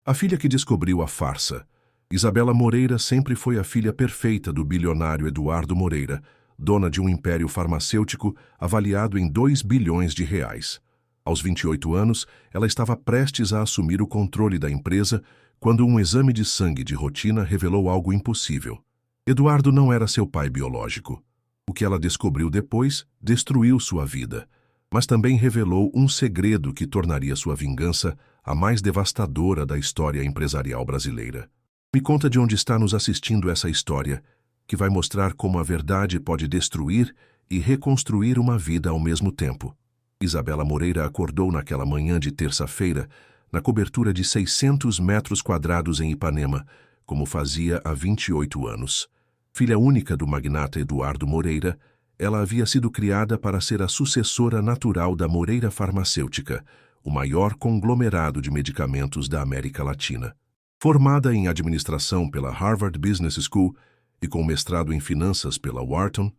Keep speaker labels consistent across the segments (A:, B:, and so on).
A: A filha que descobriu a farsa. Isabela Moreira sempre foi a filha perfeita do bilionário Eduardo Moreira, dona de um império farmacêutico avaliado em 2 bilhões de reais. Aos 28 anos, ela estava prestes a assumir o controle da empresa quando um exame de sangue de rotina revelou algo impossível. Eduardo não era seu pai biológico. O que ela descobriu depois destruiu sua vida, mas também revelou um segredo que tornaria sua vingança a mais devastadora da história empresarial brasileira. Me conta de onde está nos assistindo essa história, que vai mostrar como a verdade pode destruir e reconstruir uma vida ao mesmo tempo. Isabela Moreira acordou naquela manhã de terça-feira, na cobertura de 600 metros quadrados em Ipanema, como fazia há 28 anos. Filha única do magnata Eduardo Moreira, ela havia sido criada para ser a sucessora natural da Moreira Farmacêutica, o maior conglomerado de medicamentos da América Latina. Formada em administração pela Harvard Business School e com mestrado em finanças pela Wharton,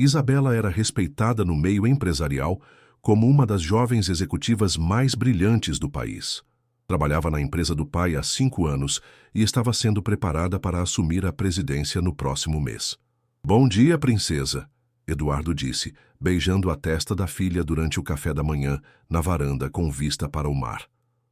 A: Isabela era respeitada no meio empresarial como uma das jovens executivas mais brilhantes do país. Trabalhava na empresa do pai há 5 anos e estava sendo preparada para assumir a presidência no próximo mês. "Bom dia, princesa", Eduardo disse, beijando a testa da filha durante o café da manhã, na varanda com vista para o mar.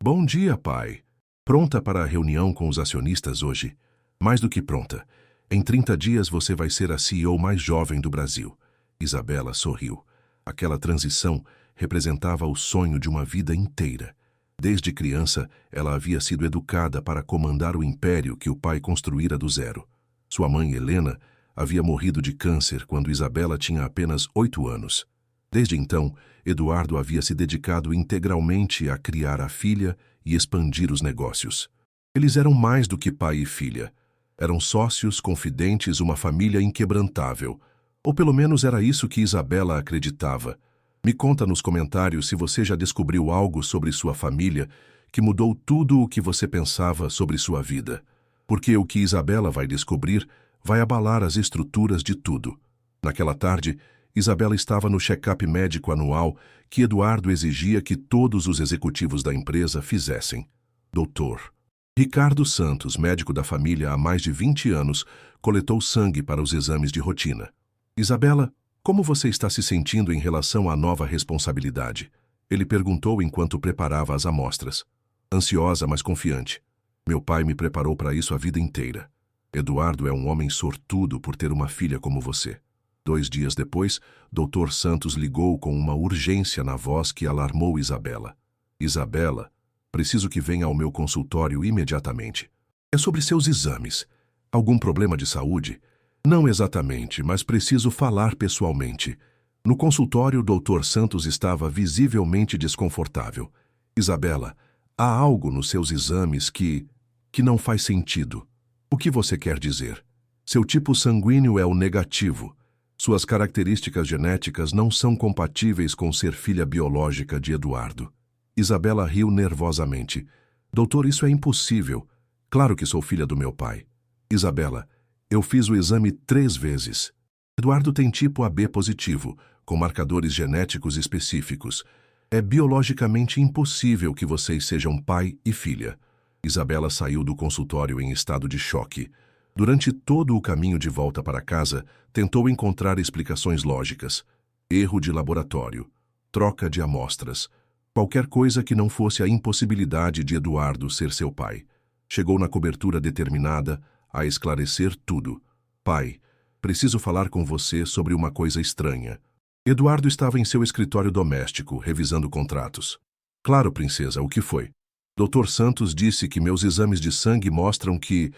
A: "Bom dia, pai. Pronta para a reunião com os acionistas hoje? Mais do que pronta. Em 30 dias você vai ser a CEO mais jovem do Brasil." Isabela sorriu. Aquela transição representava o sonho de uma vida inteira. Desde criança, ela havia sido educada para comandar o império que o pai construíra do zero. Sua mãe, Helena, havia morrido de câncer quando Isabela tinha apenas 8 anos. Desde então, Eduardo havia se dedicado integralmente a criar a filha e expandir os negócios. Eles eram mais do que pai e filha. Eram sócios, confidentes, uma família inquebrantável. Ou pelo menos era isso que Isabela acreditava. Me conta nos comentários se você já descobriu algo sobre sua família que mudou tudo o que você pensava sobre sua vida. Porque o que Isabela vai descobrir vai abalar as estruturas de tudo. Naquela tarde, Isabela estava no check-up médico anual que Eduardo exigia que todos os executivos da empresa fizessem. Doutor Ricardo Santos, médico da família há mais de 20 anos, coletou sangue para os exames de rotina. "Isabela, como você está se sentindo em relação à nova responsabilidade?" Ele perguntou enquanto preparava as amostras. "Ansiosa, mas confiante. Meu pai me preparou para isso a vida inteira. Eduardo é um homem sortudo por ter uma filha como você." 2 dias depois, Dr. Santos ligou com uma urgência na voz que alarmou Isabela. "Isabela, preciso que venha ao meu consultório imediatamente. É sobre seus exames. Algum problema de saúde?" "Não exatamente, mas preciso falar pessoalmente." No consultório, Dr. Santos estava visivelmente desconfortável. "Isabela, há algo nos seus exames que não faz sentido." "O que você quer dizer?" "Seu tipo sanguíneo é o negativo. Suas características genéticas não são compatíveis com ser filha biológica de Eduardo." Isabela riu nervosamente. "Doutor, isso é impossível. Claro que sou filha do meu pai." "Isabela, eu fiz o exame 3 vezes. Eduardo tem tipo AB positivo, com marcadores genéticos específicos. É biologicamente impossível que vocês sejam pai e filha." Isabela saiu do consultório em estado de choque. Durante todo o caminho de volta para casa, tentou encontrar explicações lógicas. Erro de laboratório, troca de amostras, qualquer coisa que não fosse a impossibilidade de Eduardo ser seu pai. Chegou na cobertura determinada a esclarecer tudo. "Pai, preciso falar com você sobre uma coisa estranha." Eduardo estava em seu escritório doméstico, revisando contratos. "Claro, princesa, o que foi?" "Dr. Santos disse que meus exames de sangue mostram que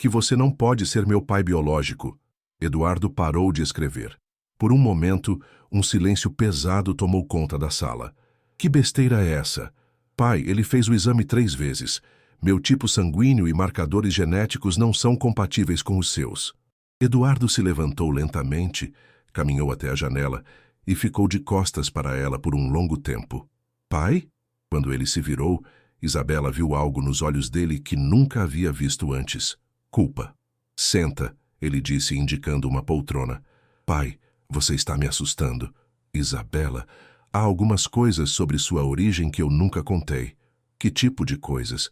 A: você não pode ser meu pai biológico." Eduardo parou de escrever. Por um momento, um silêncio pesado tomou conta da sala. "Que besteira é essa?" "Pai, ele fez o exame 3 vezes. Meu tipo sanguíneo e marcadores genéticos não são compatíveis com os seus." Eduardo se levantou lentamente, caminhou até a janela e ficou de costas para ela por um longo tempo. "Pai?" Quando ele se virou, Isabela viu algo nos olhos dele que nunca havia visto antes. Culpa. "Senta", ele disse, indicando uma poltrona. "Pai, você está me assustando." "Isabela, há algumas coisas sobre sua origem que eu nunca contei." "Que tipo de coisas?"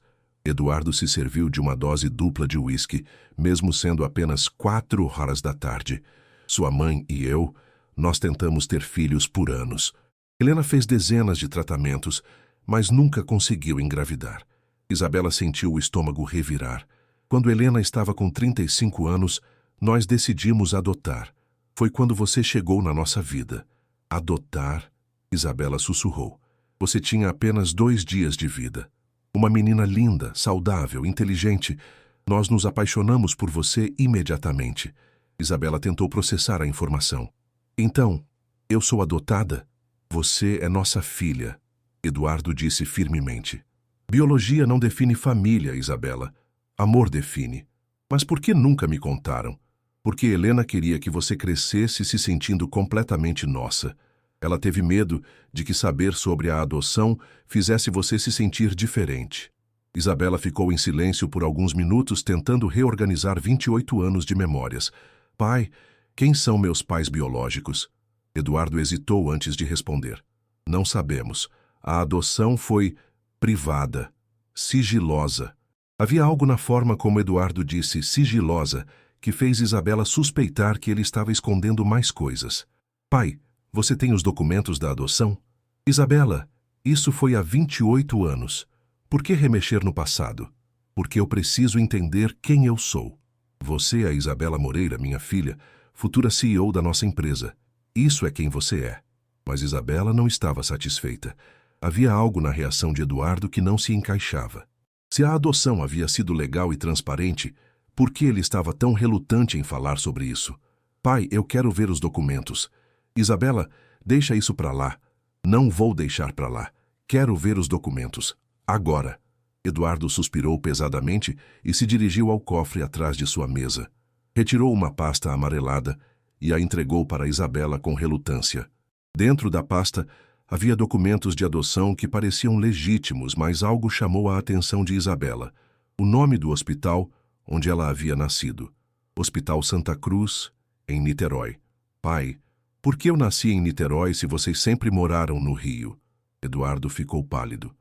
A: Eduardo se serviu de uma dose dupla de uísque, mesmo sendo apenas 4 horas da tarde. Sua mãe e eu, nós tentamos ter filhos por anos. Helena fez dezenas de tratamentos, mas nunca conseguiu engravidar. Isabela sentiu o estômago revirar. Quando Helena estava com 35 anos, nós decidimos adotar. Foi quando você chegou na nossa vida. Adotar? Isabela sussurrou. Você tinha apenas 2 dias de vida. Uma menina linda, saudável, inteligente. Nós nos apaixonamos por você imediatamente. Isabela tentou processar a informação. Então, eu sou adotada? Você é nossa filha, Eduardo disse firmemente. Biologia não define família, Isabela. Amor define. Mas por que nunca me contaram? Porque Helena queria que você crescesse se sentindo completamente nossa. Ela teve medo de que saber sobre a adoção fizesse você se sentir diferente. Isabela ficou em silêncio por alguns minutos tentando reorganizar 28 anos de memórias. Pai, quem são meus pais biológicos? Eduardo hesitou antes de responder. Não sabemos. A adoção foi privada, sigilosa. Havia algo na forma como Eduardo disse sigilosa que fez Isabela suspeitar que ele estava escondendo mais coisas. Pai, você tem os documentos da adoção? Isabela, isso foi há 28 anos. Por que remexer no passado? Porque eu preciso entender quem eu sou. Você é a Isabela Moreira, minha filha, futura CEO da nossa empresa. Isso é quem você é. Mas Isabela não estava satisfeita. Havia algo na reação de Eduardo que não se encaixava. Se a adoção havia sido legal e transparente, por que ele estava tão relutante em falar sobre isso? Pai, eu quero ver os documentos. Isabela, deixa isso para lá. Não vou deixar para lá. Quero ver os documentos. Agora. Eduardo suspirou pesadamente e se dirigiu ao cofre atrás de sua mesa. Retirou uma pasta amarelada e a entregou para Isabela com relutância. Dentro da pasta havia documentos de adoção que pareciam legítimos, mas algo chamou a atenção de Isabela. O nome do hospital onde ela havia nascido. Hospital Santa Cruz, em Niterói. Pai, por que eu nasci em Niterói se vocês sempre moraram no Rio? Eduardo ficou pálido.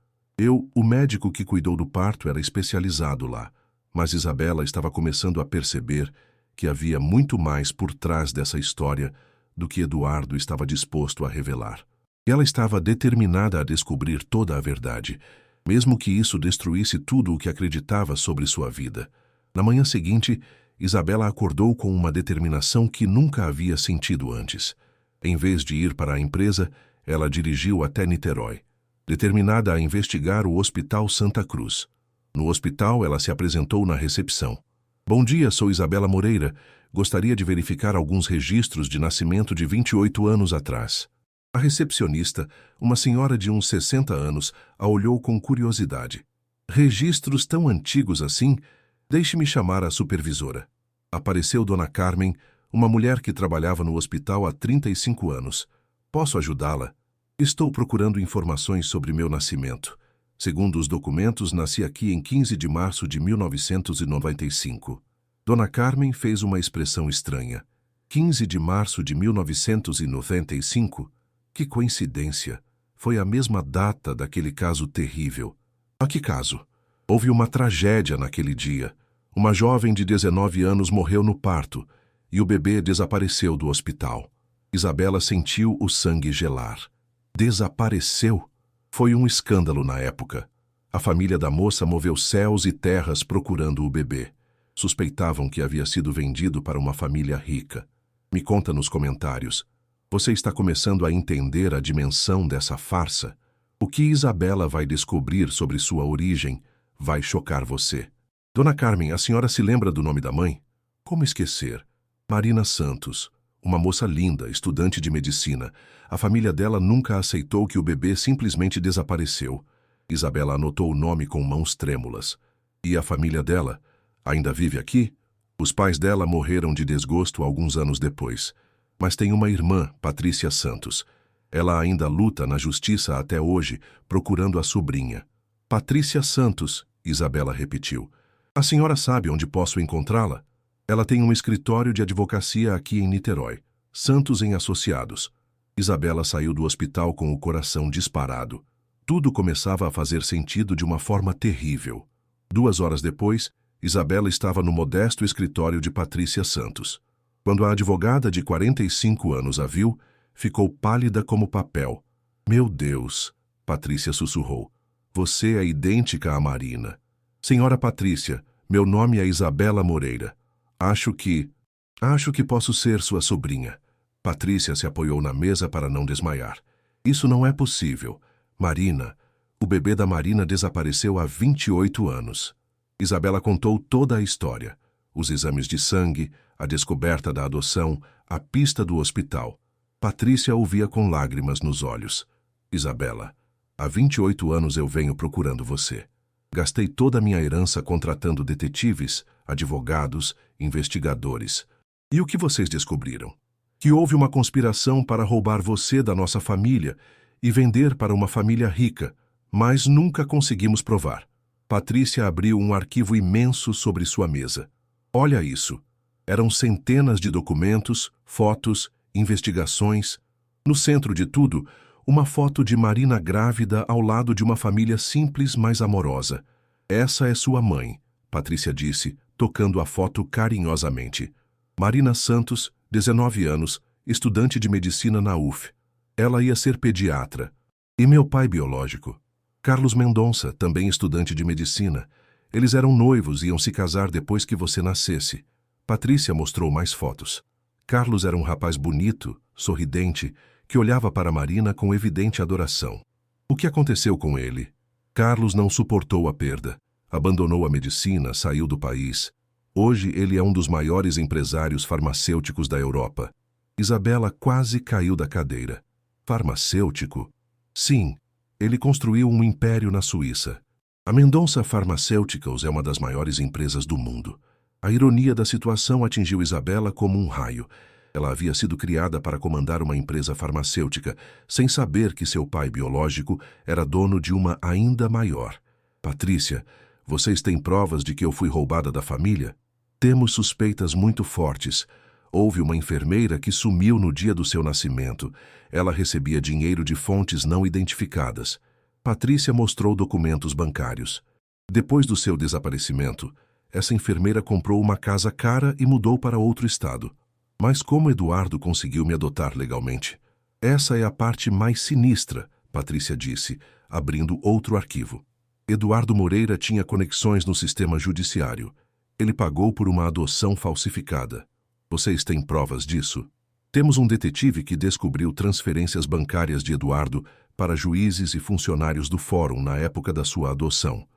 A: O médico que cuidou do parto era especializado lá, mas Isabela estava começando a perceber que havia muito mais por trás dessa história do que Eduardo estava disposto a revelar. Ela estava determinada a descobrir toda a verdade, mesmo que isso destruísse tudo o que acreditava sobre sua vida. Na manhã seguinte, Isabela acordou com uma determinação que nunca havia sentido antes. Em vez de ir para a empresa, ela dirigiu até Niterói, determinada a investigar o Hospital Santa Cruz. No hospital, ela se apresentou na recepção. Bom dia, sou Isabela Moreira. Gostaria de verificar alguns registros de nascimento de 28 anos atrás. A recepcionista, uma senhora de uns 60 anos, a olhou com curiosidade. Registros tão antigos assim? Deixe-me chamar a supervisora. Apareceu Dona Carmen, uma mulher que trabalhava no hospital há 35 anos. Posso ajudá-la? Estou procurando informações sobre meu nascimento. Segundo os documentos, nasci aqui em 15 de março de 1995. Dona Carmen fez uma expressão estranha. 15 de março de 1995? Que coincidência! Foi a mesma data daquele caso terrível. A que caso? Houve uma tragédia naquele dia. Uma jovem de 19 anos morreu no parto e o bebê desapareceu do hospital. Isabela sentiu o sangue gelar. Desapareceu? Foi um escândalo na época. A família da moça moveu céus e terras procurando o bebê. Suspeitavam que havia sido vendido para uma família rica. Me conta nos comentários. Você está começando a entender a dimensão dessa farsa? O que Isabela vai descobrir sobre sua origem vai chocar você. Dona Carmen, a senhora se lembra do nome da mãe? Como esquecer? Marina Santos, uma moça linda, estudante de medicina. A família dela nunca aceitou que o bebê simplesmente desapareceu. Isabela anotou o nome com mãos trêmulas. E a família dela? Ainda vive aqui? Os pais dela morreram de desgosto alguns anos depois. Mas tem uma irmã, Patrícia Santos. Ela ainda luta na justiça até hoje, procurando a sobrinha. Patrícia Santos, Isabela repetiu. A senhora sabe onde posso encontrá-la? Ela tem um escritório de advocacia aqui em Niterói. Santos em Associados. Isabela saiu do hospital com o coração disparado. Tudo começava a fazer sentido de uma forma terrível. 2 horas depois, Isabela estava no modesto escritório de Patrícia Santos. Quando a advogada de 45 anos a viu, ficou pálida como papel. Meu Deus, Patrícia sussurrou. Você é idêntica a Marina. Senhora Patrícia, meu nome é Isabela Moreira. Acho que posso ser sua sobrinha. Patrícia se apoiou na mesa para não desmaiar. Isso não é possível. Marina, o bebê da Marina desapareceu há 28 anos. Isabela contou toda a história. Os exames de sangue, a descoberta da adoção, a pista do hospital. Patrícia ouvia com lágrimas nos olhos. Isabela, há 28 anos eu venho procurando você. Gastei toda a minha herança contratando detetives, advogados, investigadores. E o que vocês descobriram? Que houve uma conspiração para roubar você da nossa família e vender para uma família rica, mas nunca conseguimos provar. Patrícia abriu um arquivo imenso sobre sua mesa. Olha isso. Eram centenas de documentos, fotos, investigações. No centro de tudo, uma foto de Marina grávida ao lado de uma família simples, mas amorosa. Essa é sua mãe, Patrícia disse, tocando a foto carinhosamente. Marina Santos, 19 anos, estudante de medicina na UF. Ela ia ser pediatra. E meu pai biológico, Carlos Mendonça, também estudante de medicina. Eles eram noivos e iam se casar depois que você nascesse. Patrícia mostrou mais fotos. Carlos era um rapaz bonito, sorridente, que olhava para Marina com evidente adoração. O que aconteceu com ele? Carlos não suportou a perda. Abandonou a medicina, saiu do país. Hoje ele é um dos maiores empresários farmacêuticos da Europa. Isabela quase caiu da cadeira. Farmacêutico? Sim, ele construiu um império na Suíça. A Mendonça Pharmaceuticals é uma das maiores empresas do mundo. A ironia da situação atingiu Isabela como um raio. Ela havia sido criada para comandar uma empresa farmacêutica, sem saber que seu pai biológico era dono de uma ainda maior. Patrícia, vocês têm provas de que eu fui roubada da família? Temos suspeitas muito fortes. Houve uma enfermeira que sumiu no dia do seu nascimento. Ela recebia dinheiro de fontes não identificadas. Patrícia mostrou documentos bancários. Depois do seu desaparecimento, essa enfermeira comprou uma casa cara e mudou para outro estado. Mas como Eduardo conseguiu me adotar legalmente? Essa é a parte mais sinistra, Patrícia disse, abrindo outro arquivo. Eduardo Moreira tinha conexões no sistema judiciário. Ele pagou por uma adoção falsificada. Vocês têm provas disso? Temos um detetive que descobriu transferências bancárias de Eduardo para juízes e funcionários do fórum na época da sua adoção.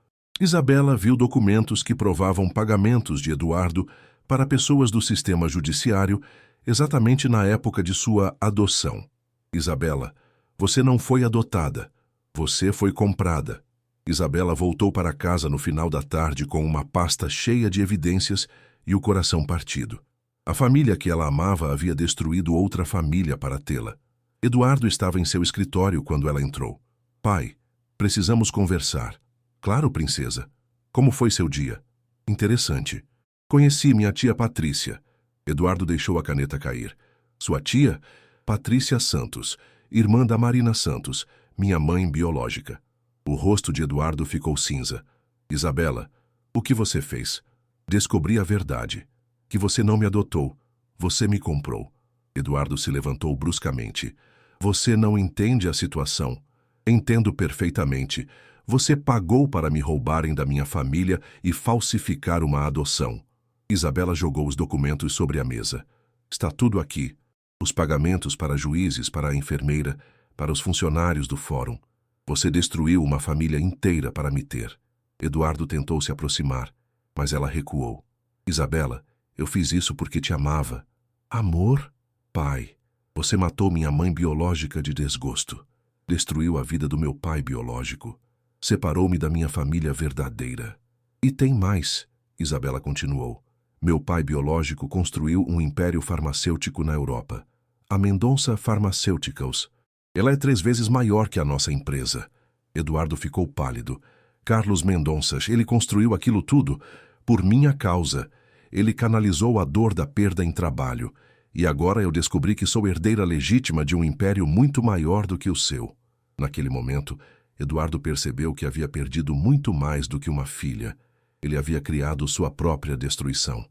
A: Isabela viu documentos que provavam pagamentos de Eduardo para pessoas do sistema judiciário exatamente na época de sua adoção. Isabela, você não foi adotada. Você foi comprada. Isabela voltou para casa no final da tarde com uma pasta cheia de evidências e o coração partido. A família que ela amava havia destruído outra família para tê-la. Eduardo estava em seu escritório quando ela entrou. Pai, precisamos conversar. Claro, princesa. Como foi seu dia? Interessante. Conheci minha tia Patrícia. Eduardo deixou a caneta cair. Sua tia? Patrícia Santos, irmã da Marina Santos, minha mãe biológica. O rosto de Eduardo ficou cinza. Isabela, o que você fez? Descobri a verdade. Que você não me adotou. Você me comprou. Eduardo se levantou bruscamente. Você não entende a situação. Entendo perfeitamente. Você pagou para me roubarem da minha família e falsificar uma adoção. Isabela jogou os documentos sobre a mesa. Está tudo aqui. Os pagamentos para juízes, para a enfermeira, para os funcionários do fórum. Você destruiu uma família inteira para me ter. Eduardo tentou se aproximar, mas ela recuou. Isabela, eu fiz isso porque te amava. Amor? Pai, você matou minha mãe biológica de desgosto. Destruiu a vida do meu pai biológico. Separou-me da minha família verdadeira. E tem mais, Isabela continuou. Meu pai biológico construiu um império farmacêutico na Europa. A Mendonça Pharmaceuticals. Ela é 3 vezes maior que a nossa empresa. Eduardo ficou pálido. Carlos Mendonça, ele construiu aquilo tudo por minha causa. Ele canalizou a dor da perda em trabalho. E agora eu descobri que sou herdeira legítima de um império muito maior do que o seu. Naquele momento, Eduardo percebeu que havia perdido muito mais do que uma filha. Ele havia criado sua própria destruição.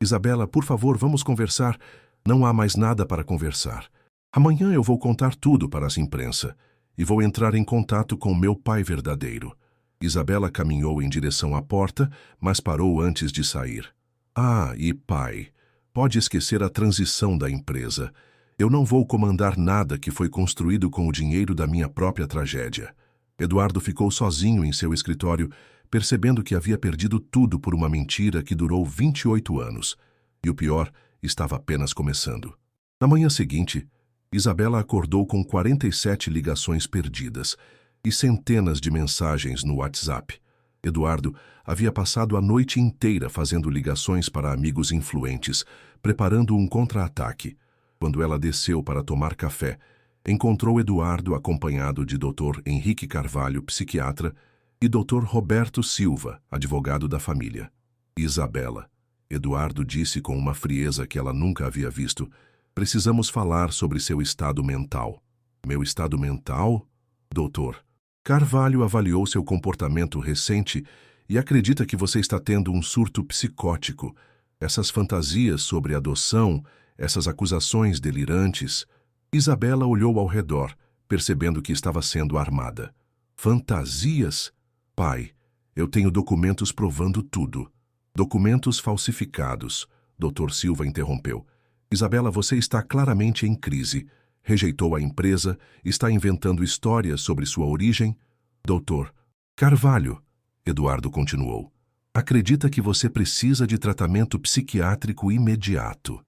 A: Isabela, por favor, vamos conversar. Não há mais nada para conversar. Amanhã eu vou contar tudo para a imprensa e vou entrar em contato com meu pai verdadeiro. Isabela caminhou em direção à porta, mas parou antes de sair. Ah, e pai, pode esquecer a transição da empresa. Eu não vou comandar nada que foi construído com o dinheiro da minha própria tragédia. Eduardo ficou sozinho em seu escritório, percebendo que havia perdido tudo por uma mentira que durou 28 anos. E o pior, estava apenas começando. Na manhã seguinte, Isabela acordou com 47 ligações perdidas e centenas de mensagens no WhatsApp. Eduardo havia passado a noite inteira fazendo ligações para amigos influentes, preparando um contra-ataque. Quando ela desceu para tomar café, encontrou Eduardo acompanhado de Dr. Henrique Carvalho, psiquiatra, e Dr. Roberto Silva, advogado da família. Isabela, Eduardo disse com uma frieza que ela nunca havia visto, precisamos falar sobre seu estado mental. Meu estado mental? Doutor, Carvalho avaliou seu comportamento recente e acredita que você está tendo um surto psicótico. Essas fantasias sobre adoção, essas acusações delirantes. Isabela olhou ao redor, percebendo que estava sendo armada. Fantasias? Pai, eu tenho documentos provando tudo. Documentos falsificados, Dr. Silva interrompeu. Isabela, você está claramente em crise. Rejeitou a empresa, está inventando histórias sobre sua origem. Doutor Carvalho, Eduardo continuou, acredita que você precisa de tratamento psiquiátrico imediato.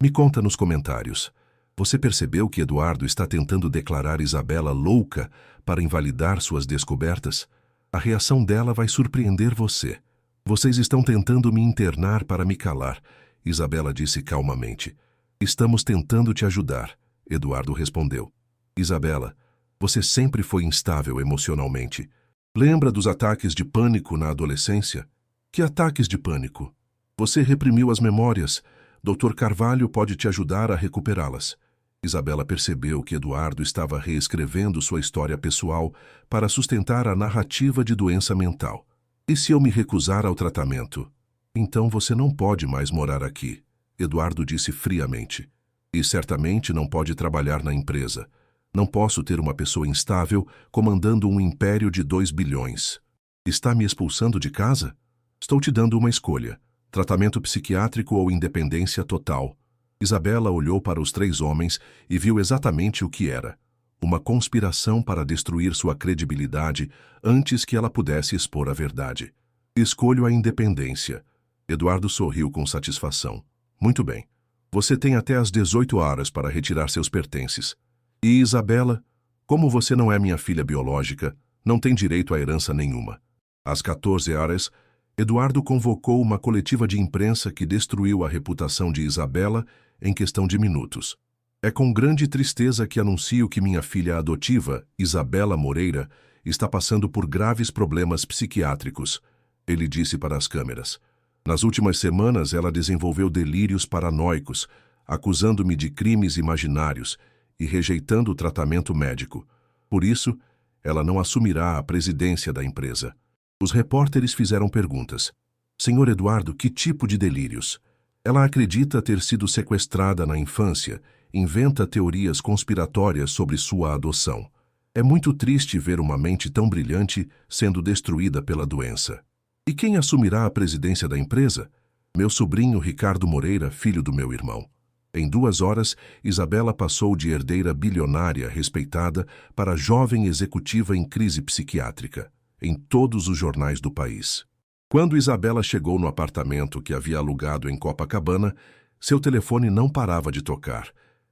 A: Me conta nos comentários. Você percebeu que Eduardo está tentando declarar Isabela louca para invalidar suas descobertas? A reação dela vai surpreender você. Vocês estão tentando me internar para me calar, Isabela disse calmamente. Estamos tentando te ajudar, Eduardo respondeu. Isabela, você sempre foi instável emocionalmente. Lembra dos ataques de pânico na adolescência? Que ataques de pânico? Você reprimiu as memórias. Dr. Carvalho pode te ajudar a recuperá-las. Isabela percebeu que Eduardo estava reescrevendo sua história pessoal para sustentar a narrativa de doença mental. E se eu me recusar ao tratamento? Então você não pode mais morar aqui, Eduardo disse friamente. E certamente não pode trabalhar na empresa. Não posso ter uma pessoa instável comandando um império de 2 bilhões. Está me expulsando de casa? Estou te dando uma escolha. Tratamento psiquiátrico ou independência total. Isabela olhou para os 3 homens e viu exatamente o que era. Uma conspiração para destruir sua credibilidade antes que ela pudesse expor a verdade. Escolho a independência. Eduardo sorriu com satisfação. Muito bem. Você tem até às 18 horas para retirar seus pertences. E Isabela, como você não é minha filha biológica, não tem direito a herança nenhuma. Às 14 horas, Eduardo convocou uma coletiva de imprensa que destruiu a reputação de Isabela em questão de minutos. É com grande tristeza que anuncio que minha filha adotiva, Isabela Moreira, está passando por graves problemas psiquiátricos, ele disse para as câmeras. Nas últimas semanas, ela desenvolveu delírios paranoicos, acusando-me de crimes imaginários e rejeitando o tratamento médico. Por isso, ela não assumirá a presidência da empresa. Os repórteres fizeram perguntas. Senhor Eduardo, que tipo de delírios? Ela acredita ter sido sequestrada na infância, inventa teorias conspiratórias sobre sua adoção. É muito triste ver uma mente tão brilhante sendo destruída pela doença. E quem assumirá a presidência da empresa? Meu sobrinho Ricardo Moreira, filho do meu irmão. Em 2 horas, Isabela passou de herdeira bilionária respeitada para jovem executiva em crise psiquiátrica, em todos os jornais do país. Quando Isabela chegou no apartamento que havia alugado em Copacabana, seu telefone não parava de tocar,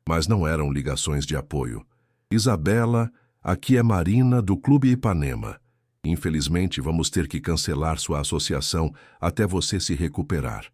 A: mas não eram ligações de apoio. Isabela, aqui é Marina do Clube Ipanema. Infelizmente, vamos ter que cancelar sua associação até você se recuperar.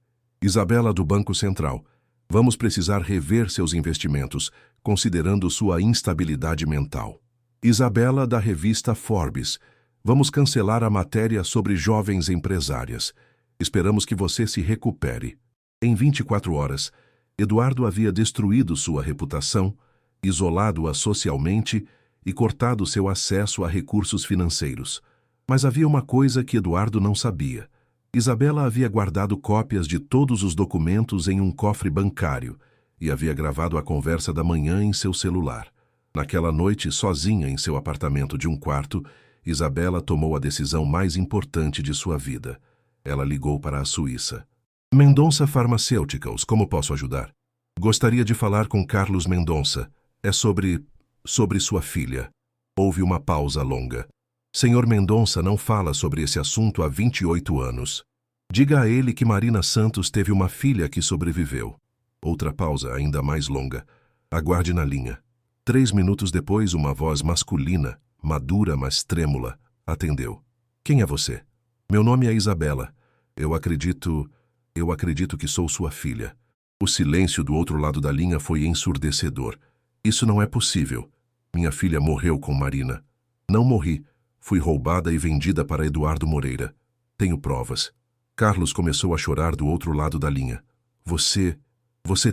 A: Isabela do Banco Central, vamos precisar rever seus investimentos, considerando sua instabilidade mental. Isabela da revista Forbes, vamos cancelar a matéria sobre jovens empresárias. Esperamos que você se recupere. Em 24 horas, Eduardo havia destruído sua reputação, isolado-a socialmente e cortado seu acesso a recursos financeiros. Mas havia uma coisa que Eduardo não sabia. Isabela havia guardado cópias de todos os documentos em um cofre bancário e havia gravado a conversa da manhã em seu celular. Naquela noite, sozinha em seu apartamento de um quarto, Isabela tomou a decisão mais importante de sua vida. Ela ligou para a Suíça. Mendonça Pharmaceuticals, como posso ajudar? Gostaria de falar com Carlos Mendonça. É sobre sua filha. Houve uma pausa longa. Senhor Mendonça não fala sobre esse assunto há 28 anos. Diga a ele que Marina Santos teve uma filha que sobreviveu. Outra pausa ainda mais longa. Aguarde na linha. 3 minutos depois, uma voz masculina, madura mas trêmula, atendeu. Quem é você? Meu nome é Isabela. Eu acredito que sou sua filha. O silêncio do outro lado da linha foi ensurdecedor. Isso não é possível. Minha filha morreu com Marina. Não morri. Fui roubada e vendida para Eduardo Moreira. Tenho provas. Carlos começou a chorar do outro lado da linha. Você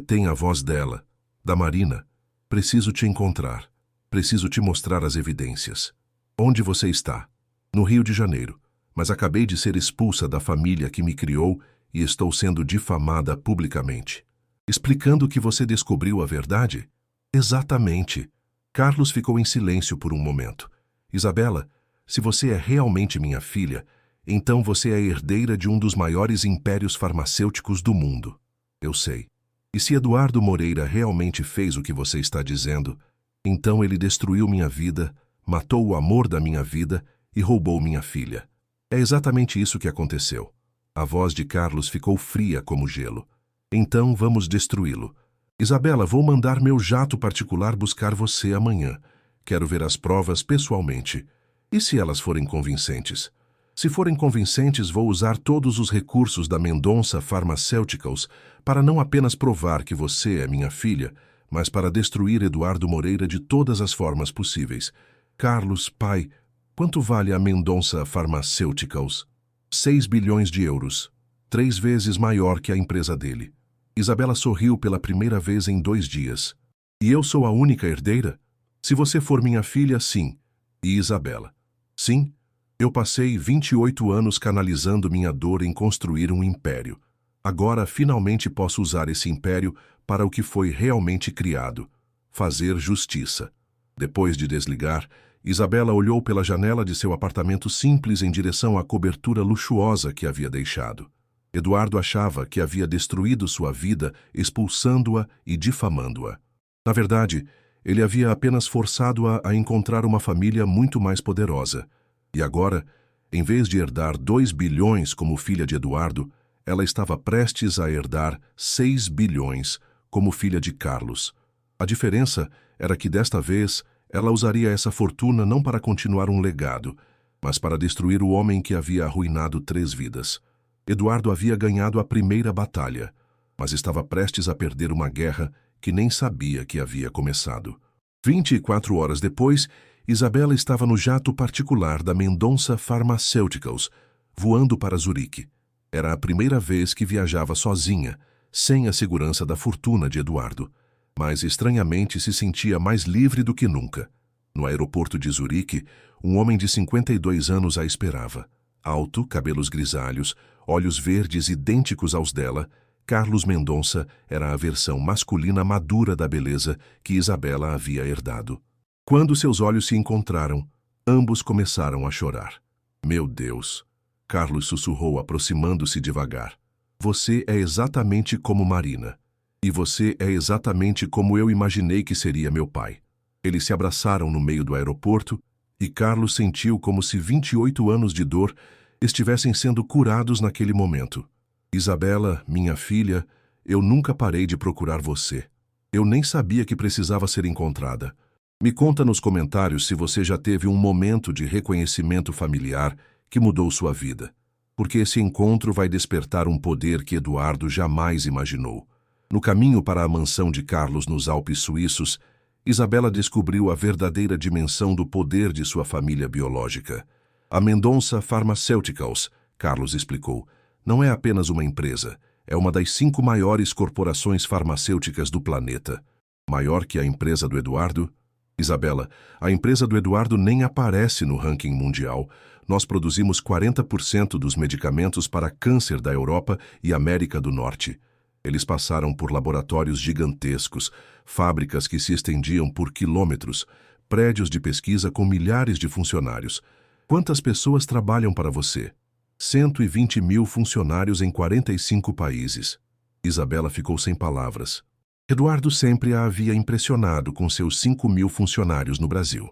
A: tem a voz dela, da Marina. Preciso te encontrar. Preciso te mostrar as evidências. Onde você está? No Rio de Janeiro. Mas acabei de ser expulsa da família que me criou e estou sendo difamada publicamente. Explicando que você descobriu a verdade? Exatamente. Carlos ficou em silêncio por um momento. Isabela, se você é realmente minha filha, então você é a herdeira de um dos maiores impérios farmacêuticos do mundo. Eu sei. E se Eduardo Moreira realmente fez o que você está dizendo, então ele destruiu minha vida, matou o amor da minha vida e roubou minha filha. É exatamente isso que aconteceu. A voz de Carlos ficou fria como gelo. Então vamos destruí-lo. Isabela, vou mandar meu jato particular buscar você amanhã. Quero ver as provas pessoalmente. E se elas forem convincentes? Se forem convincentes, vou usar todos os recursos da Mendonça Pharmaceuticals para não apenas provar que você é minha filha, mas para destruir Eduardo Moreira de todas as formas possíveis. Carlos, pai, quanto vale a Mendonça Pharmaceuticals? 6 bilhões de euros. 3 vezes maior que a empresa dele. Isabela sorriu pela primeira vez em 2 dias. E eu sou a única herdeira? Se você for minha filha, sim. E Isabela? Sim. Eu passei 28 anos canalizando minha dor em construir um império. Agora, finalmente posso usar esse império para o que foi realmente criado: fazer justiça. Depois de desligar, Isabela olhou pela janela de seu apartamento simples em direção à cobertura luxuosa que havia deixado. Eduardo achava que havia destruído sua vida, expulsando-a e difamando-a. Na verdade, ele havia apenas forçado-a a encontrar uma família muito mais poderosa. E agora, em vez de herdar 2 bilhões como filha de Eduardo, ela estava prestes a herdar 6 bilhões como filha de Carlos. A diferença era que desta vez ela usaria essa fortuna não para continuar um legado, mas para destruir o homem que havia arruinado 3 vidas. Eduardo havia ganhado a primeira batalha, mas estava prestes a perder uma guerra que nem sabia que havia começado. 24 horas depois, Isabela estava no jato particular da Mendonça Pharmaceuticals, voando para Zurique. Era a primeira vez que viajava sozinha, sem a segurança da fortuna de Eduardo, mas estranhamente se sentia mais livre do que nunca. No aeroporto de Zurique, um homem de 52 anos a esperava. Alto, cabelos grisalhos, olhos verdes idênticos aos dela, Carlos Mendonça era a versão masculina madura da beleza que Isabela havia herdado. Quando seus olhos se encontraram, ambos começaram a chorar. Meu Deus! Carlos sussurrou, aproximando-se devagar. Você é exatamente como Marina. E você é exatamente como eu imaginei que seria meu pai. Eles se abraçaram no meio do aeroporto e Carlos sentiu como se 28 anos de dor estivessem sendo curados naquele momento. Isabela, minha filha, eu nunca parei de procurar você. Eu nem sabia que precisava ser encontrada. Me conta nos comentários se você já teve um momento de reconhecimento familiar que mudou sua vida, porque esse encontro vai despertar um poder que Eduardo jamais imaginou. No caminho para a mansão de Carlos nos Alpes suíços, Isabela descobriu a verdadeira dimensão do poder de sua família biológica. A Mendonça Pharmaceuticals, Carlos explicou, não é apenas uma empresa, é uma das 5 maiores corporações farmacêuticas do planeta. Maior que a empresa do Eduardo? Isabela, a empresa do Eduardo nem aparece no ranking mundial. Nós produzimos 40% dos medicamentos para câncer da Europa e América do Norte. Eles passaram por laboratórios gigantescos, fábricas que se estendiam por quilômetros, prédios de pesquisa com milhares de funcionários. Quantas pessoas trabalham para você? 120 mil funcionários em 45 países. Isabela ficou sem palavras. Eduardo sempre a havia impressionado com seus 5 mil funcionários no Brasil.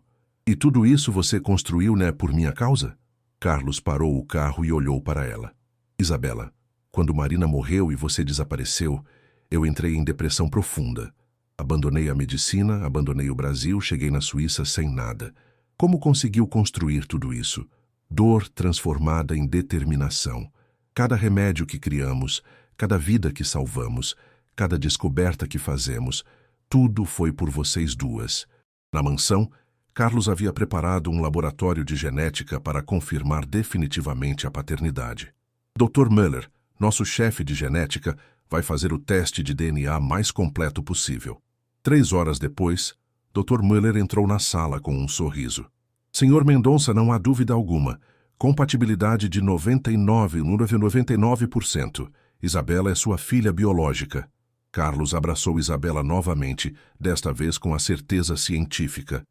A: E tudo isso você construiu, né, por minha causa? Carlos parou o carro e olhou para ela. Isabela, quando Marina morreu e você desapareceu, eu entrei em depressão profunda. Abandonei a medicina, abandonei o Brasil, cheguei na Suíça sem nada. Como conseguiu construir tudo isso? Dor transformada em determinação. Cada remédio que criamos, cada vida que salvamos, cada descoberta que fazemos, tudo foi por vocês duas. Na mansão, Carlos havia preparado um laboratório de genética para confirmar definitivamente a paternidade. Dr. Müller, nosso chefe de genética, vai fazer o teste de DNA mais completo possível. 3 horas depois, Dr. Müller entrou na sala com um sorriso. Senhor Mendonça, não há dúvida alguma. Compatibilidade de 99%. Isabela é sua filha biológica. Carlos abraçou Isabela novamente, desta vez com a certeza científica.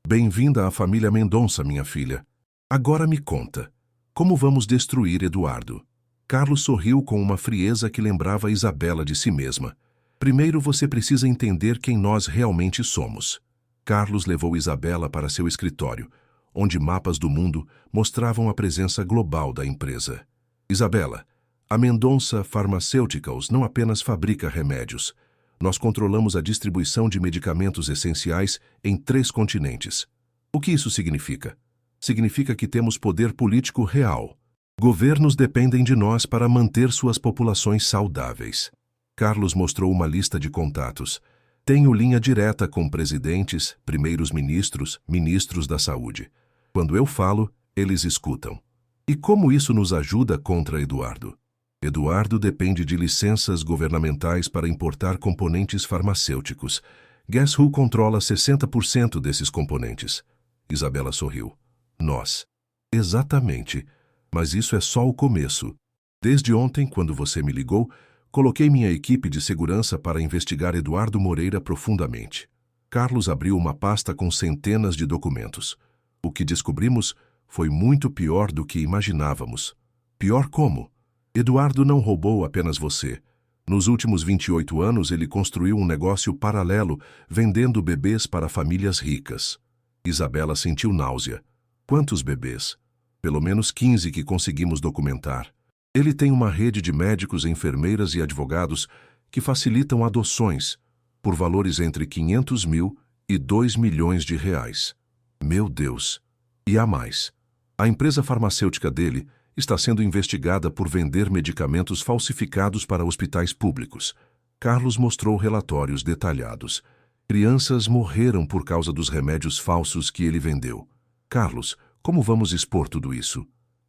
A: Bem-vinda à família Mendonça, minha filha. Agora me conta, como vamos destruir Eduardo? Carlos sorriu com uma frieza que lembrava Isabela de si mesma. Primeiro você precisa entender quem nós realmente somos. Carlos levou Isabela para seu escritório, onde mapas do mundo mostravam a presença global da empresa. Isabela, a Mendonça Pharmaceuticals não apenas fabrica remédios. Nós controlamos a distribuição de medicamentos essenciais em 3 continentes. O que isso significa? Significa que temos poder político real. Governos dependem de nós para manter suas populações saudáveis. Carlos mostrou uma lista de contatos. Tenho linha direta com presidentes, primeiros-ministros, ministros da saúde. Quando eu falo, eles escutam. E como isso nos ajuda contra Eduardo? Eduardo depende de licenças governamentais para importar componentes farmacêuticos. Guess Who controla 60% desses componentes? Isabela sorriu. Nós. Exatamente. Mas isso é só o começo. Desde ontem, quando você me ligou, coloquei minha equipe de segurança para investigar Eduardo Moreira profundamente. Carlos abriu uma pasta com centenas de documentos. O que descobrimos foi muito pior do que imaginávamos. Pior como? Eduardo não roubou apenas você. Nos últimos 28 anos, ele construiu um negócio paralelo, vendendo bebês para famílias ricas. Isabela sentiu náusea. Quantos bebês? Pelo menos 15 que conseguimos documentar. Ele tem uma rede de médicos, enfermeiras e advogados que facilitam adoções, por valores entre 500 mil e 2 milhões de reais. Meu Deus! E há mais. A empresa farmacêutica dele está sendo investigada por vender medicamentos falsificados para hospitais públicos. Carlos mostrou relatórios detalhados. Crianças morreram por causa dos remédios falsos que ele vendeu. Carlos, como vamos expor tudo isso?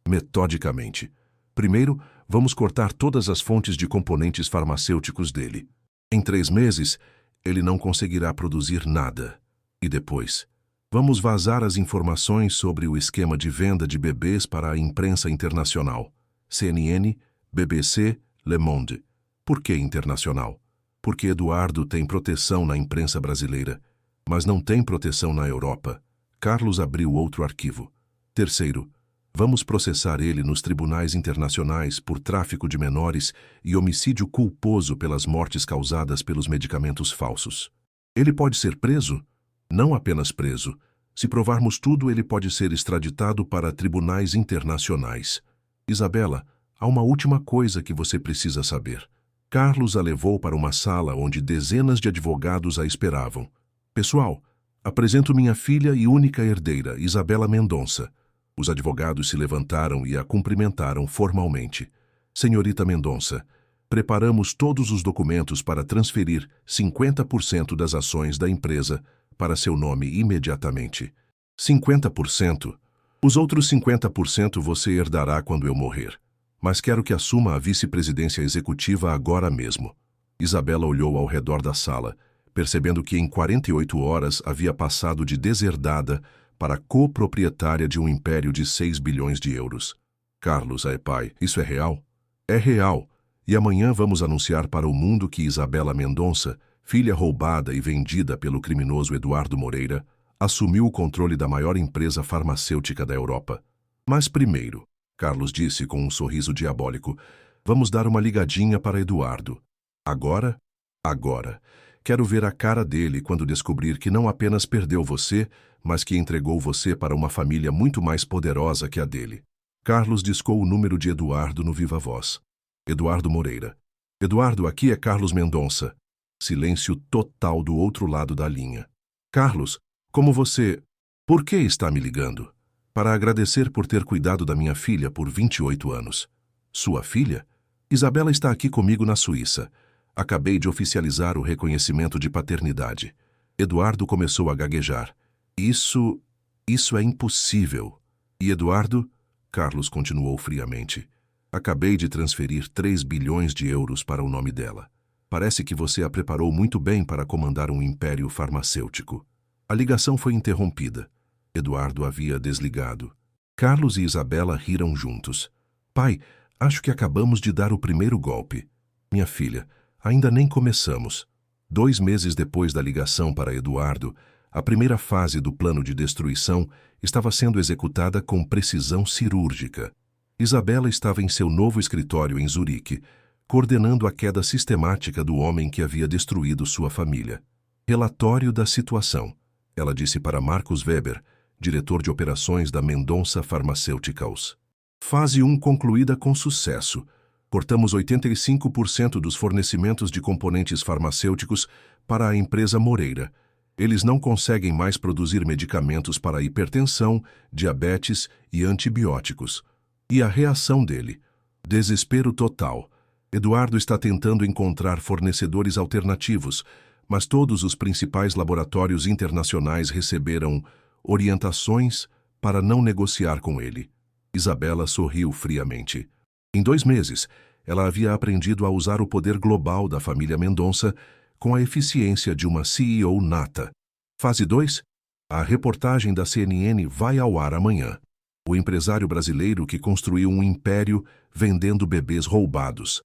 A: Metodicamente. Primeiro, vamos cortar todas as fontes de componentes farmacêuticos dele. Em 3 meses, ele não conseguirá produzir nada. E depois, vamos vazar as informações sobre o esquema de venda de bebês para a imprensa internacional. CNN, BBC, Le Monde. Por que internacional? Porque Eduardo tem proteção na imprensa brasileira, mas não tem proteção na Europa. Carlos abriu outro arquivo. Terceiro, vamos processar ele nos tribunais internacionais por tráfico de menores e homicídio culposo pelas mortes causadas pelos medicamentos falsos. Ele pode ser preso? Não apenas preso. Se provarmos tudo, ele pode ser extraditado para tribunais internacionais. Isabela, há uma última coisa que você precisa saber. Carlos a levou para uma sala onde dezenas de advogados a esperavam. Pessoal, apresento minha filha e única herdeira, Isabela Mendonça. Os advogados se levantaram e a cumprimentaram formalmente. Senhorita Mendonça, preparamos todos os documentos para transferir 50% das ações da empresa para seu nome imediatamente. 50%? Os outros 50% você herdará quando eu morrer. Mas quero que assuma a vice-presidência executiva agora mesmo. Isabela olhou ao redor da sala, percebendo que em 48 horas havia passado de deserdada para coproprietária de um império de 6 bilhões de euros. Carlos, pai, isso é real? É real. E amanhã vamos anunciar para o mundo que Isabela Mendonça, filha roubada e vendida pelo criminoso Eduardo Moreira, assumiu o controle da maior empresa farmacêutica da Europa. Mas primeiro, Carlos disse com um sorriso diabólico, vamos dar uma ligadinha para Eduardo. Agora? Agora. Quero ver a cara dele quando descobrir que não apenas perdeu você, mas que entregou você para uma família muito mais poderosa que a dele. Carlos discou o número de Eduardo no viva voz. Eduardo Moreira. Eduardo, aqui é Carlos Mendonça. Silêncio total do outro lado da linha. Carlos, como você... Por que está me ligando? Para agradecer por ter cuidado da minha filha por 28 anos. Sua filha? Isabela está aqui comigo na Suíça. Acabei de oficializar o reconhecimento de paternidade. Eduardo começou a gaguejar. Isso é impossível. E Eduardo? Carlos continuou friamente. Acabei de transferir 3 bilhões de euros para o nome dela. Parece que você a preparou muito bem para comandar um império farmacêutico. A ligação foi interrompida. Eduardo havia desligado. Carlos e Isabela riram juntos. Pai, acho que acabamos de dar o primeiro golpe. Minha filha, ainda nem começamos. 2 meses depois da ligação para Eduardo, a primeira fase do plano de destruição estava sendo executada com precisão cirúrgica. Isabela estava em seu novo escritório em Zurique, coordenando a queda sistemática do homem que havia destruído sua família. Relatório da situação, ela disse para Marcus Weber, diretor de operações da Mendonça Pharmaceuticals. Fase 1 concluída com sucesso. Cortamos 85% dos fornecimentos de componentes farmacêuticos para a empresa Moreira. Eles não conseguem mais produzir medicamentos para hipertensão, diabetes e antibióticos. E a reação dele? Desespero total. Eduardo está tentando encontrar fornecedores alternativos, mas todos os principais laboratórios internacionais receberam orientações para não negociar com ele. Isabela sorriu friamente. Em 2 meses, ela havia aprendido a usar o poder global da família Mendonça com a eficiência de uma CEO nata. Fase 2. A reportagem da CNN vai ao ar amanhã. O empresário brasileiro que construiu um império vendendo bebês roubados.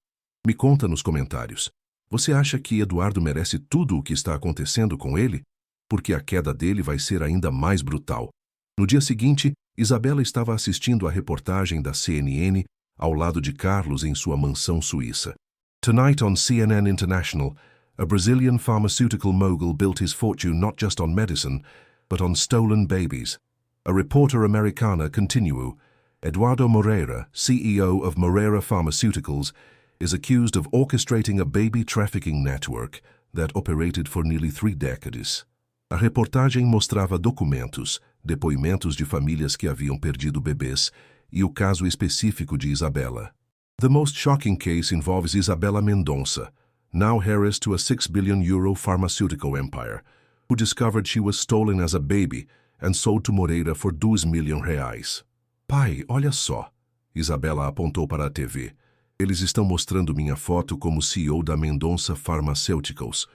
A: Me conta nos comentários. Você acha que Eduardo merece tudo o que está acontecendo com ele? Porque a queda dele vai ser ainda mais brutal. No dia seguinte, Isabela estava assistindo à reportagem da CNN ao lado de Carlos em sua mansão suíça. Tonight on CNN International, a Brazilian pharmaceutical mogul built his fortune not just on medicine, but on stolen babies. A reporter Americana continuou. Eduardo Moreira, CEO of Moreira Pharmaceuticals, is accused of orchestrating a baby trafficking network that operated for nearly 3 decades. A reportagem mostrava documentos, depoimentos de famílias que haviam perdido bebês e o caso específico de Isabela. The most shocking case involves Isabela Mendonça, now heiress to a 6 billion euro pharmaceutical empire, who discovered she was stolen as a baby and sold to Moreira for 2 million reais. Pai, olha só. Isabela apontou para a TV. Eles estão mostrando minha foto como CEO da Mendonça Pharmaceuticals.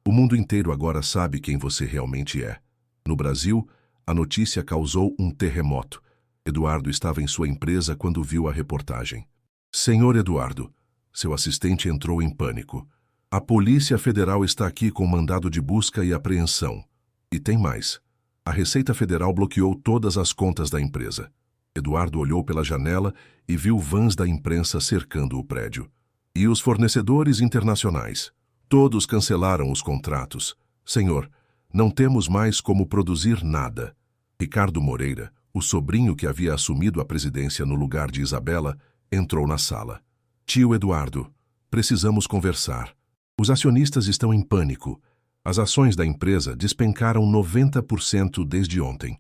A: O mundo inteiro agora sabe quem você realmente é. No Brasil, a notícia causou um terremoto. Eduardo estava em sua empresa quando viu a reportagem. Senhor Eduardo, seu assistente entrou em pânico. A Polícia Federal está aqui com mandado de busca e apreensão. E tem mais. A Receita Federal bloqueou todas as contas da empresa. Eduardo olhou pela janela e viu vans da imprensa cercando o prédio. E os fornecedores internacionais? Todos cancelaram os contratos. Senhor, não temos mais como produzir nada. Ricardo Moreira, o sobrinho que havia assumido a presidência no lugar de Isabela, entrou na sala. Tio Eduardo, precisamos conversar. Os acionistas estão em pânico. As ações da empresa despencaram 90% desde ontem.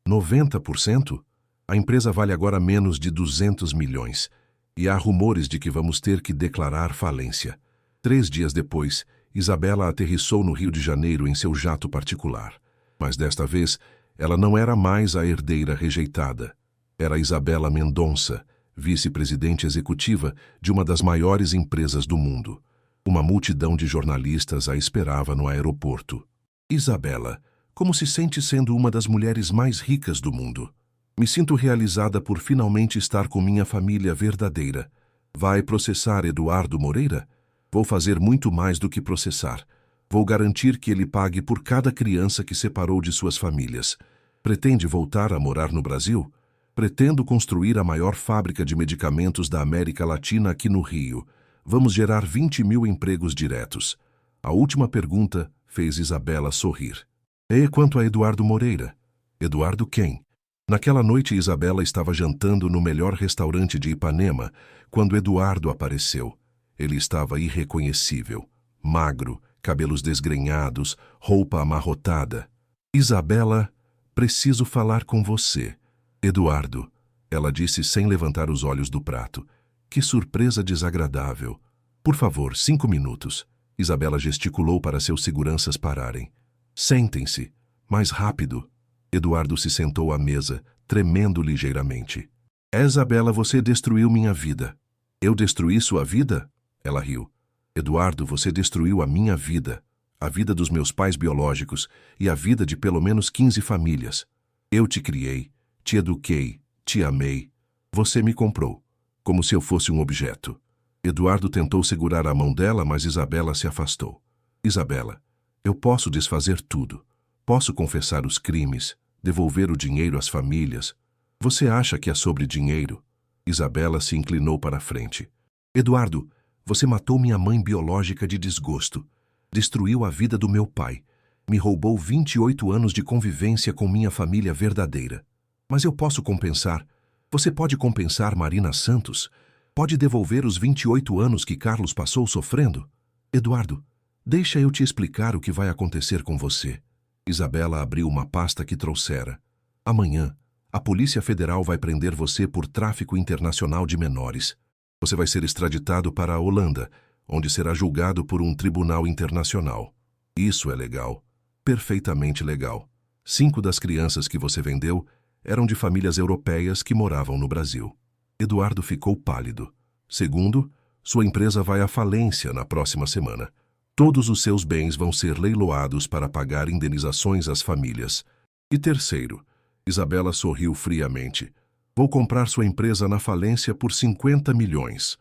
A: 90%? A empresa vale agora menos de 200 milhões. E há rumores de que vamos ter que declarar falência. 3 dias depois, Isabela aterrissou no Rio de Janeiro em seu jato particular. Mas desta vez, ela não era mais a herdeira rejeitada. Era Isabela Mendonça, vice-presidente executiva de uma das maiores empresas do mundo. Uma multidão de jornalistas a esperava no aeroporto. Isabela, como se sente sendo uma das mulheres mais ricas do mundo? Me sinto realizada por finalmente estar com minha família verdadeira. Vai processar Eduardo Moreira? Vou fazer muito mais do que processar. Vou garantir que ele pague por cada criança que separou de suas famílias. Pretende voltar a morar no Brasil? Pretendo construir a maior fábrica de medicamentos da América Latina aqui no Rio. Vamos gerar 20 mil empregos diretos. A última pergunta fez Isabela sorrir. E quanto a Eduardo Moreira? Eduardo quem? Naquela noite, Isabela estava jantando no melhor restaurante de Ipanema, quando Eduardo apareceu. Ele estava irreconhecível, magro, cabelos desgrenhados, roupa amarrotada. Isabela, preciso falar com você. Eduardo, ela disse sem levantar os olhos do prato. Que surpresa desagradável. Por favor, 5 minutos. Isabela gesticulou para seus seguranças pararem. Sentem-se. Mais rápido. Eduardo se sentou à mesa, tremendo ligeiramente. Isabela, você destruiu minha vida. Eu destruí sua vida? Ela riu. Eduardo, você destruiu a minha vida, a vida dos meus pais biológicos e a vida de pelo menos 15 famílias. Eu te criei, te eduquei, te amei. Você me comprou, como se eu fosse um objeto. Eduardo tentou segurar a mão dela, mas Isabela se afastou. Isabela, eu posso desfazer tudo. Posso confessar os crimes, devolver o dinheiro às famílias. Você acha que é sobre dinheiro? Isabela se inclinou para a frente. Eduardo, você matou minha mãe biológica de desgosto. Destruiu a vida do meu pai. Me roubou 28 anos de convivência com minha família verdadeira. Mas eu posso compensar. Você pode compensar Marina Santos? Pode devolver os 28 anos que Carlos passou sofrendo? Eduardo, deixa eu te explicar o que vai acontecer com você. Isabela abriu uma pasta que trouxera. Amanhã, a Polícia Federal vai prender você por tráfico internacional de menores. Você vai ser extraditado para a Holanda, onde será julgado por um tribunal internacional. Isso é legal. Perfeitamente legal. 5 das crianças que você vendeu eram de famílias europeias que moravam no Brasil. Eduardo ficou pálido. Segundo, sua empresa vai à falência na próxima semana. Todos os seus bens vão ser leiloados para pagar indenizações às famílias. E terceiro, Isabela sorriu friamente. Vou comprar sua empresa na falência por 50 milhões,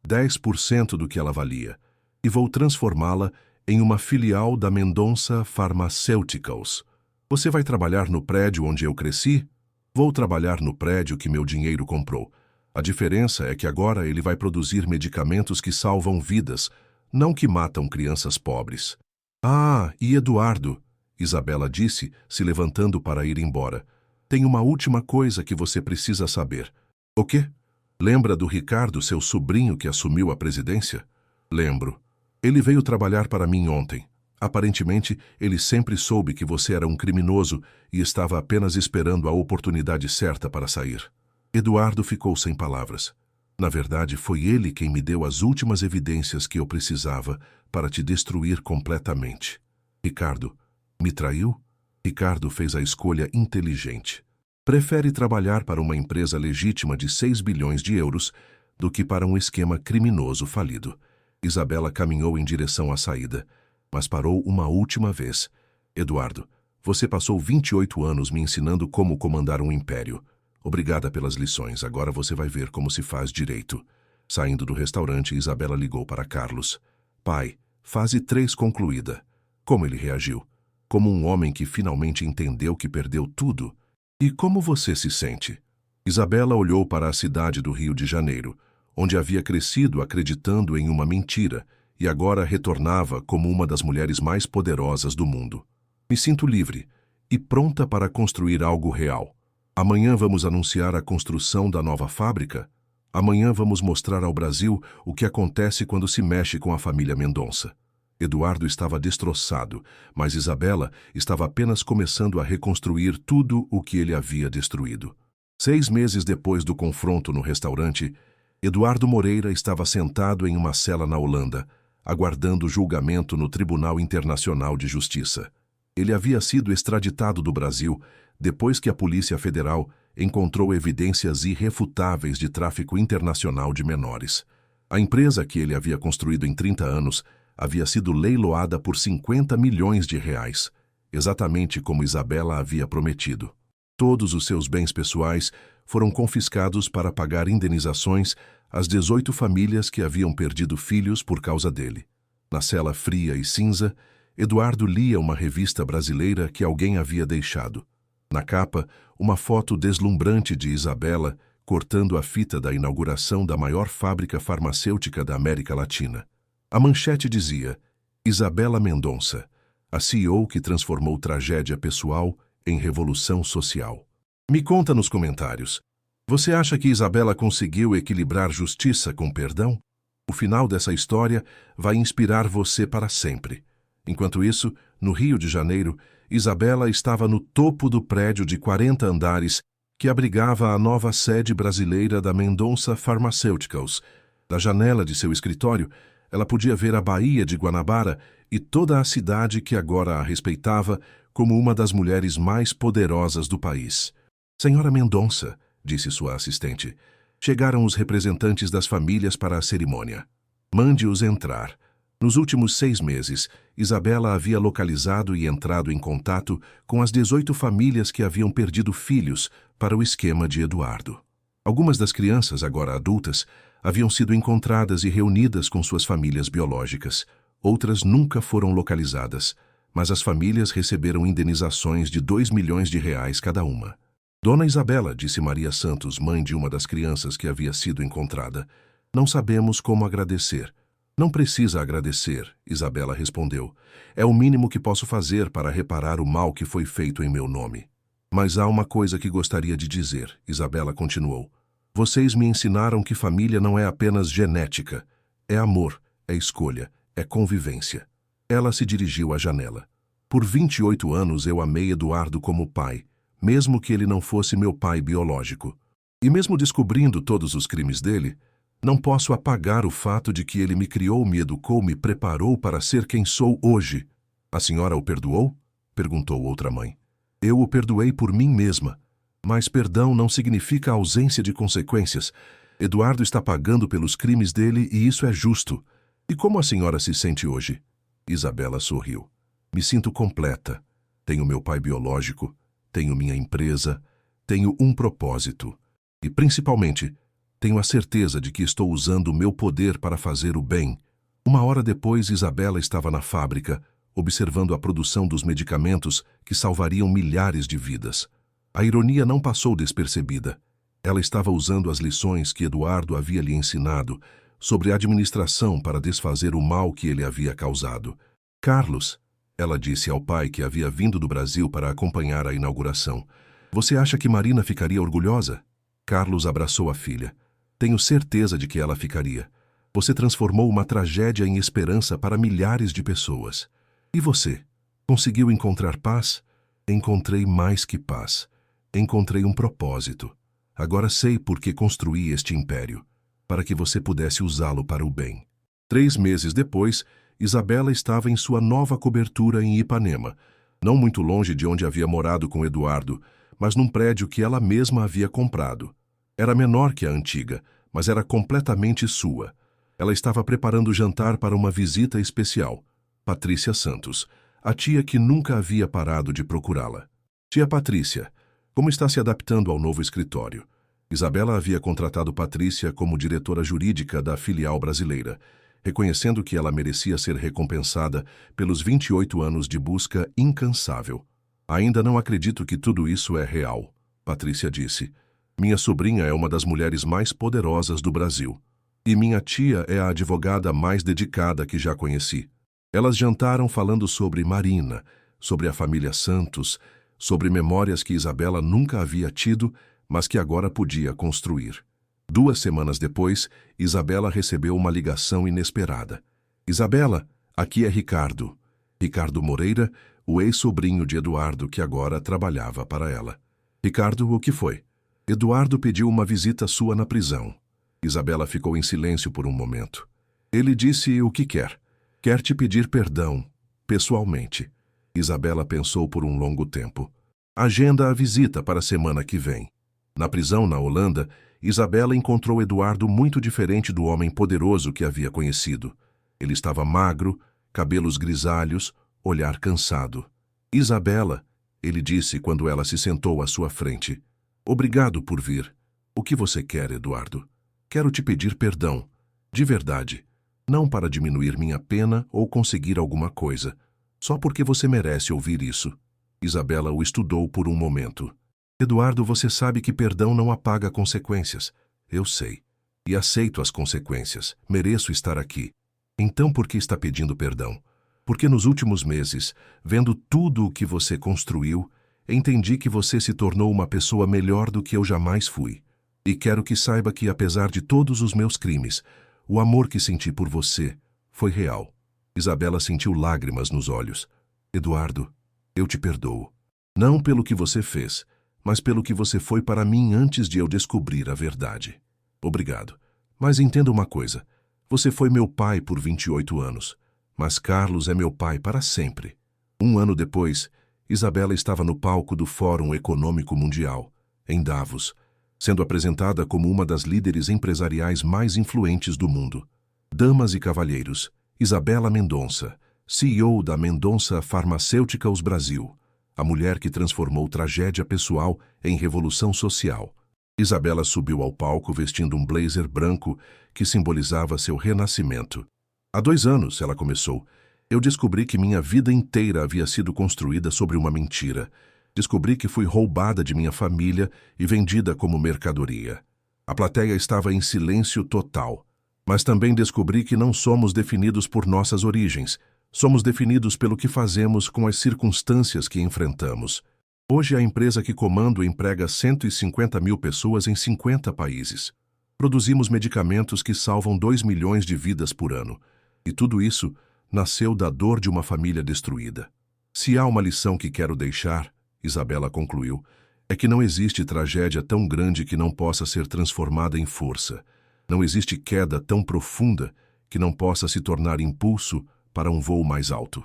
A: 10% do que ela valia, e vou transformá-la em uma filial da Mendonça Pharmaceuticals. Você vai trabalhar no prédio onde eu cresci? Vou trabalhar no prédio que meu dinheiro comprou. A diferença é que agora ele vai produzir medicamentos que salvam vidas, não que matam crianças pobres. Ah, e Eduardo, Isabela disse, se levantando para ir embora. Tem uma última coisa que você precisa saber. O quê? Lembra do Ricardo, seu sobrinho que assumiu a presidência? Lembro. Ele veio trabalhar para mim ontem. Aparentemente, ele sempre soube que você era um criminoso e estava apenas esperando a oportunidade certa para sair. Eduardo ficou sem palavras. Na verdade, foi ele quem me deu as últimas evidências que eu precisava para te destruir completamente. Ricardo, me traiu? Ricardo fez a escolha inteligente. Prefere trabalhar para uma empresa legítima de 6 bilhões de euros do que para um esquema criminoso falido. Isabela caminhou em direção à saída, mas parou uma última vez. Eduardo, você passou 28 anos me ensinando como comandar um império. Obrigada pelas lições, agora você vai ver como se faz direito. Saindo do restaurante, Isabela ligou para Carlos. Pai, fase 3 concluída. Como ele reagiu? Como um homem que finalmente entendeu que perdeu tudo? E como você se sente? Isabela olhou para a cidade do Rio de Janeiro, onde havia crescido acreditando em uma mentira e agora retornava como uma das mulheres mais poderosas do mundo. Me sinto livre e pronta para construir algo real. Amanhã vamos anunciar a construção da nova fábrica. Amanhã vamos mostrar ao Brasil o que acontece quando se mexe com a família Mendonça. Eduardo estava destroçado, mas Isabela estava apenas começando a reconstruir tudo o que ele havia destruído. 6 meses depois do confronto no restaurante, Eduardo Moreira estava sentado em uma cela na Holanda, aguardando julgamento no Tribunal Internacional de Justiça. Ele havia sido extraditado do Brasil depois que a Polícia Federal encontrou evidências irrefutáveis de tráfico internacional de menores. A empresa que ele havia construído em 30 anos havia sido leiloada por 50 milhões de reais, exatamente como Isabela havia prometido. Todos os seus bens pessoais foram confiscados para pagar indenizações às 18 famílias que haviam perdido filhos por causa dele. Na cela fria e cinza, Eduardo lia uma revista brasileira que alguém havia deixado. Na capa, uma foto deslumbrante de Isabela cortando a fita da inauguração da maior fábrica farmacêutica da América Latina. A manchete dizia: Isabela Mendonça, a CEO que transformou tragédia pessoal em revolução social. Me conta nos comentários. Você acha que Isabela conseguiu equilibrar justiça com perdão? O final dessa história vai inspirar você para sempre. Enquanto isso, no Rio de Janeiro, Isabela estava no topo do prédio de 40 andares que abrigava a nova sede brasileira da Mendonça Pharmaceuticals. Da janela de seu escritório, ela podia ver a Baía de Guanabara e toda a cidade que agora a respeitava como uma das mulheres mais poderosas do país. Senhora Mendonça, disse sua assistente, chegaram os representantes das famílias para a cerimônia. Mande-os entrar. Nos últimos 6 meses, Isabela havia localizado e entrado em contato com as 18 famílias que haviam perdido filhos para o esquema de Eduardo. Algumas das crianças, agora adultas, haviam sido encontradas e reunidas com suas famílias biológicas. Outras nunca foram localizadas, mas as famílias receberam indenizações de 2 milhões de reais cada uma. Dona Isabela, disse Maria Santos, mãe de uma das crianças que havia sido encontrada, não sabemos como agradecer. Não precisa agradecer, Isabela respondeu. É o mínimo que posso fazer para reparar o mal que foi feito em meu nome. Mas há uma coisa que gostaria de dizer, Isabela continuou. Vocês me ensinaram que família não é apenas genética. É amor, é escolha, é convivência. Ela se dirigiu à janela. Por 28 anos eu amei Eduardo como pai, mesmo que ele não fosse meu pai biológico. E mesmo descobrindo todos os crimes dele, não posso apagar o fato de que ele me criou, me educou, me preparou para ser quem sou hoje. A senhora o perdoou? Perguntou outra mãe. Eu o perdoei por mim mesma. Mas perdão não significa ausência de consequências. Eduardo está pagando pelos crimes dele e isso é justo. E como a senhora se sente hoje? Isabela sorriu. Me sinto completa. Tenho meu pai biológico, tenho minha empresa, tenho um propósito. E, principalmente, tenho a certeza de que estou usando o meu poder para fazer o bem. Uma hora depois, Isabela estava na fábrica, observando a produção dos medicamentos que salvariam milhares de vidas. A ironia não passou despercebida. Ela estava usando as lições que Eduardo havia lhe ensinado sobre administração para desfazer o mal que ele havia causado. Carlos, ela disse ao pai que havia vindo do Brasil para acompanhar a inauguração, você acha que Marina ficaria orgulhosa? Carlos abraçou a filha. Tenho certeza de que ela ficaria. Você transformou uma tragédia em esperança para milhares de pessoas. E você? Conseguiu encontrar paz? Encontrei mais que paz. Encontrei um propósito. Agora sei por que construí este império, para que você pudesse usá-lo para o bem. 3 meses depois, Isabela estava em sua nova cobertura em Ipanema, não muito longe de onde havia morado com Eduardo, mas num prédio que ela mesma havia comprado. Era menor que a antiga, mas era completamente sua. Ela estava preparando o jantar para uma visita especial. Patrícia Santos, a tia que nunca havia parado de procurá-la. Tia Patrícia, como está se adaptando ao novo escritório? Isabela havia contratado Patrícia como diretora jurídica da filial brasileira, reconhecendo que ela merecia ser recompensada pelos 28 anos de busca incansável. Ainda não acredito que tudo isso é real, Patrícia disse. Minha sobrinha é uma das mulheres mais poderosas do Brasil. E minha tia é a advogada mais dedicada que já conheci. Elas jantaram falando sobre Marina, sobre a família Santos, sobre memórias que Isabela nunca havia tido, mas que agora podia construir. 2 semanas depois, Isabela recebeu uma ligação inesperada. Isabela, aqui é Ricardo. Ricardo Moreira, o ex-sobrinho de Eduardo que agora trabalhava para ela. Ricardo, o que foi? Eduardo pediu uma visita sua na prisão. Isabela ficou em silêncio por um momento. Ele disse o que quer. Quer te pedir perdão, pessoalmente. Isabela pensou por um longo tempo. Agenda a visita para a semana que vem. Na prisão na Holanda, Isabela encontrou Eduardo muito diferente do homem poderoso que havia conhecido. Ele estava magro, cabelos grisalhos, olhar cansado. Isabela, ele disse quando ela se sentou à sua frente. Obrigado por vir. O que você quer, Eduardo? Quero te pedir perdão. De verdade. Não para diminuir minha pena ou conseguir alguma coisa. Só porque você merece ouvir isso. Isabela o estudou por um momento. Eduardo, você sabe que perdão não apaga consequências. Eu sei. E aceito as consequências. Mereço estar aqui. Então por que está pedindo perdão? Porque nos últimos meses, vendo tudo o que você construiu, entendi que você se tornou uma pessoa melhor do que eu jamais fui. E quero que saiba que, apesar de todos os meus crimes, o amor que senti por você foi real. Isabela sentiu lágrimas nos olhos. Eduardo, eu te perdoo. Não pelo que você fez, mas pelo que você foi para mim antes de eu descobrir a verdade. Obrigado. Mas entenda uma coisa. Você foi meu pai por 28 anos, mas Carlos é meu pai para sempre. Um ano depois, Isabela estava no palco do Fórum Econômico Mundial, em Davos, sendo apresentada como uma das líderes empresariais mais influentes do mundo. Damas e cavalheiros, Isabela Mendonça, CEO da Mendonça Pharmaceuticals Brasil, a mulher que transformou tragédia pessoal em revolução social. Isabela subiu ao palco vestindo um blazer branco que simbolizava seu renascimento. Há 2 anos, ela começou, eu descobri que minha vida inteira havia sido construída sobre uma mentira. Descobri que fui roubada de minha família e vendida como mercadoria. A plateia estava em silêncio total. Mas também descobri que não somos definidos por nossas origens. Somos definidos pelo que fazemos com as circunstâncias que enfrentamos. Hoje, a empresa que comando emprega 150 mil pessoas em 50 países. Produzimos medicamentos que salvam 2 milhões de vidas por ano. E tudo isso nasceu da dor de uma família destruída. Se há uma lição que quero deixar, Isabela concluiu, é que não existe tragédia tão grande que não possa ser transformada em força. Não existe queda tão profunda que não possa se tornar impulso para um voo mais alto.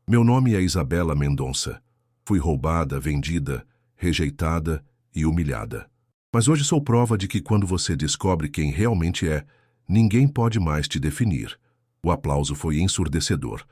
A: Meu nome é Isabela Mendonça. Fui roubada, vendida, rejeitada e humilhada. Mas hoje sou prova de que quando você descobre quem realmente é, ninguém pode mais te definir. O aplauso foi ensurdecedor.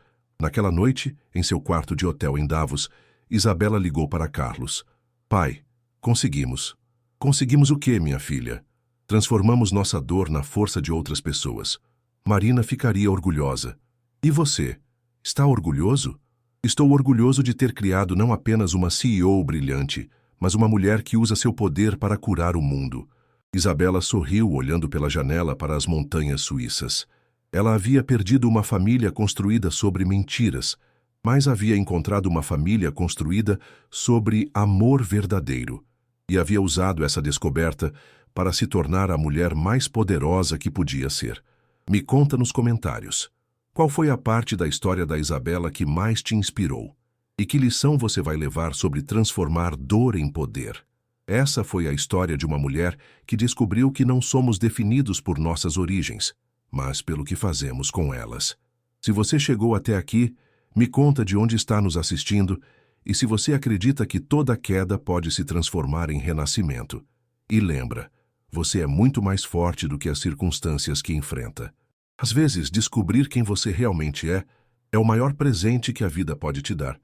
A: Naquela noite, em seu quarto de hotel em Davos, Isabela ligou para Carlos. Pai, conseguimos. Conseguimos o quê, minha filha? Transformamos nossa dor na força de outras pessoas. Marina ficaria orgulhosa. E você? Está orgulhoso? Estou orgulhoso de ter criado não apenas uma CEO brilhante, mas uma mulher que usa seu poder para curar o mundo. Isabela sorriu olhando pela janela para as montanhas suíças. Ela havia perdido uma família construída sobre mentiras, mas havia encontrado uma família construída sobre amor verdadeiro. E havia usado essa descoberta para se tornar a mulher mais poderosa que podia ser. Me conta nos comentários. Qual foi a parte da história da Isabela que mais te inspirou? E que lição você vai levar sobre transformar dor em poder? Essa foi a história de uma mulher que descobriu que não somos definidos por nossas origens, mas pelo que fazemos com elas. Se você chegou até aqui, me conta de onde está nos assistindo e se você acredita que toda queda pode se transformar em renascimento. E lembra, você é muito mais forte do que as circunstâncias que enfrenta. Às vezes, descobrir quem você realmente é o maior presente que a vida pode te dar.